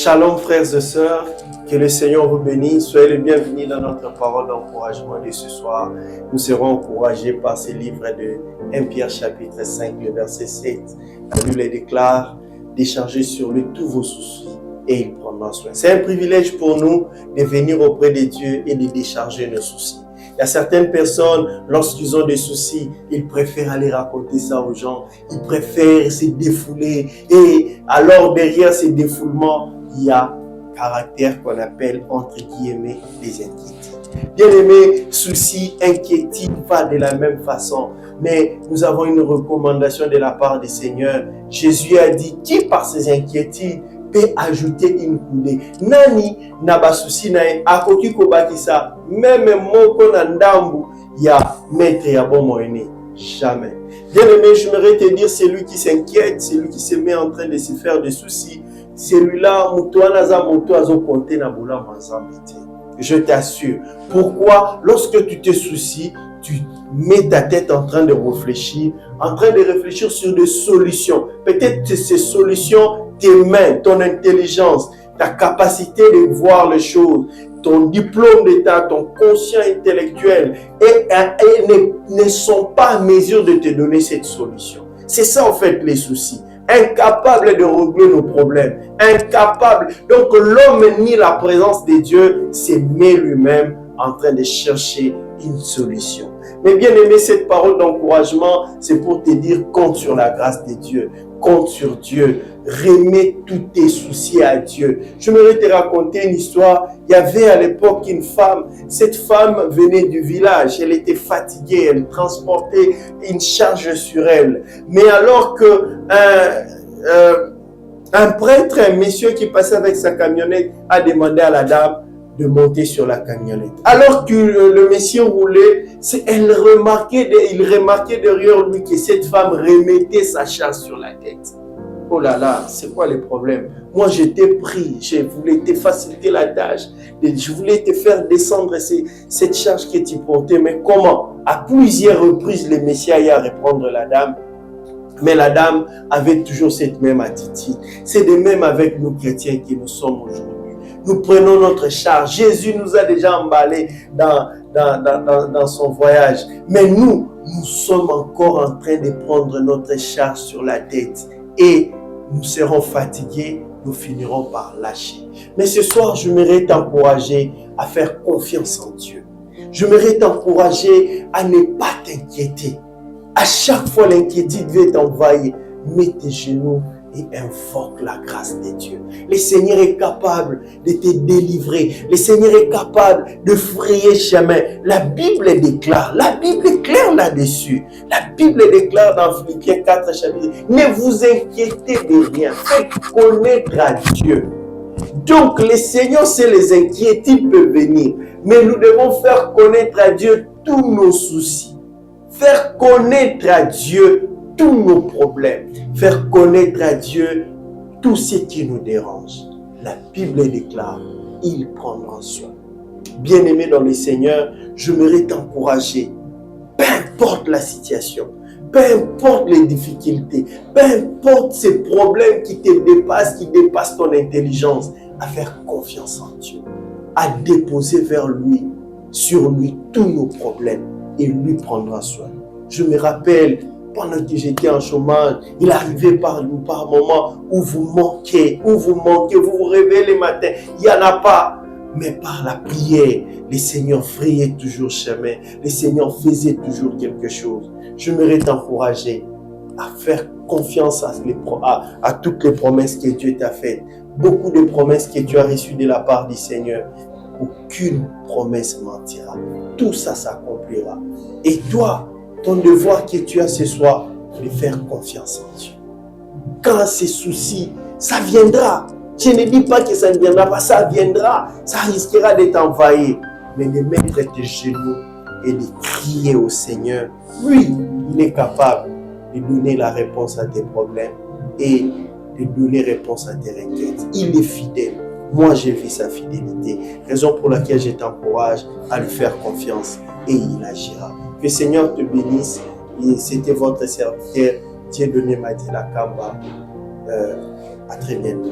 Shalom frères et sœurs, que le Seigneur vous bénisse. Soyez les bienvenus dans notre parole d'encouragement de ce soir. Nous serons encouragés par ce livre de 1 Pierre chapitre 5, le verset 7. La Bible déclare: déchargez sur lui tous vos soucis et il prendra soin. C'est un privilège pour nous de venir auprès de Dieu et de décharger nos soucis. Il y a certaines personnes, lorsqu'ils ont des soucis, ils préfèrent aller raconter ça aux gens. Ils préfèrent se défouler. Et alors, derrière ces défoulements, il y a un caractère qu'on appelle, entre guillemets, les inquiétudes. Bien-aimés, soucis, inquiétudes, pas de la même façon. Mais nous avons une recommandation de la part du Seigneur. Jésus a dit, qui par ses inquiétudes peut ajouter une coudée. Nani naba souci na akoki kobakisa même moko na ndambu ya maître ya bon moyen. Jamais. Bien aimé, je voudrais te dire, celui qui s'inquiète, celui qui se met en train de se faire des soucis, celui-là mutuanaza moto azo compter na bola manzambité. Je t'assure. Pourquoi? Lorsque tu te soucies, tu mets ta tête en train de réfléchir sur des solutions. Peut-être que ces solutions, tes mains, ton intelligence, ta capacité de voir les choses, ton diplôme d'état, ton conscient intellectuel ne sont pas en mesure de te donner cette solution. C'est ça en fait les soucis. Incapable de régler nos problèmes. Incapable. Donc l'homme nie la présence de Dieu, se met lui-même en train de chercher une solution. Mais bien aimé, cette parole d'encouragement, c'est pour te dire, compte sur la grâce de Dieu. Compte sur Dieu. Remets tous tes soucis à Dieu. Je voudrais te raconter une histoire. Il y avait à l'époque une femme. Cette femme venait du village. Elle était fatiguée. Elle transportait une charge sur elle. Mais alors que un prêtre, un monsieur qui passait avec sa camionnette, a demandé à la dame de monter sur la camionnette. Alors que le monsieur roulait, il remarquait derrière lui que cette femme remettait sa charge sur la tête. Oh là là, c'est quoi le problème? Moi, j'étais pris, je voulais te faciliter la tâche, je voulais te faire descendre cette charge que tu portais, mais comment? À plusieurs reprises, le monsieur a reprendre la dame, mais la dame avait toujours cette même attitude. C'est de même avec nous chrétiens qui nous sommes aujourd'hui. Nous prenons notre charge. Jésus nous a déjà emballés dans son voyage. Mais nous sommes encore en train de prendre notre charge sur la tête. Et nous serons fatigués, nous finirons par lâcher. Mais ce soir, je voudrais t'encourager à faire confiance en Dieu. Je voudrais t'encourager à ne pas t'inquiéter. À chaque fois l'inquiétude veut t'envahir, mets tes genoux et invoque la grâce de Dieu. Le Seigneur est capable de te délivrer. Le Seigneur est capable de frayer chemin. La Bible déclare, la Bible est claire là-dessus. La Bible déclare dans Philippiens 4 chapitre, ne vous inquiétez de rien, faites connaître à Dieu. Donc le Seigneur sait les inquiétudes peuvent venir, mais nous devons faire connaître à Dieu tous nos soucis. Faire connaître à Dieu tous nos problèmes, faire connaître à Dieu tout ce qui nous dérange. La Bible déclare, il prendra soin. Bien-aimé dans le Seigneur, je voudrais t'encourager, peu importe la situation, peu importe les difficultés, peu importe ces problèmes qui te dépassent, qui dépassent ton intelligence, à faire confiance en Dieu, à déposer vers lui, sur lui tous nos problèmes, et lui prendra soin. Je me rappelle, pendant que j'étais en chômage, il arrivait par moments où vous manquez, vous vous réveillez le matin, il n'y en a pas. Mais par la prière, le Seigneur frayait toujours chemin, le Seigneur faisait toujours quelque chose. Je voudrais t'encourager à faire confiance à toutes les promesses que Dieu t'a faites. Beaucoup de promesses que tu as reçues de la part du Seigneur. Aucune promesse mentira. Tout ça s'accomplira. Et toi, ton devoir que tu as ce soir, de faire confiance en Dieu. Quand ces soucis, ça viendra. Je ne dis pas que ça ne viendra pas, ça viendra. Ça risquera de t'envahir. Mais de mettre tes genoux et de crier au Seigneur. Oui, il est capable de donner la réponse à tes problèmes et de donner réponse à tes requêtes. Il est fidèle. Moi, j'ai vu sa fidélité. Raison pour laquelle je t'encourage à lui faire confiance et il agira. Que le Seigneur te bénisse. Et c'était votre serviteur, Dieudonné Madiela Kamba. À très bientôt.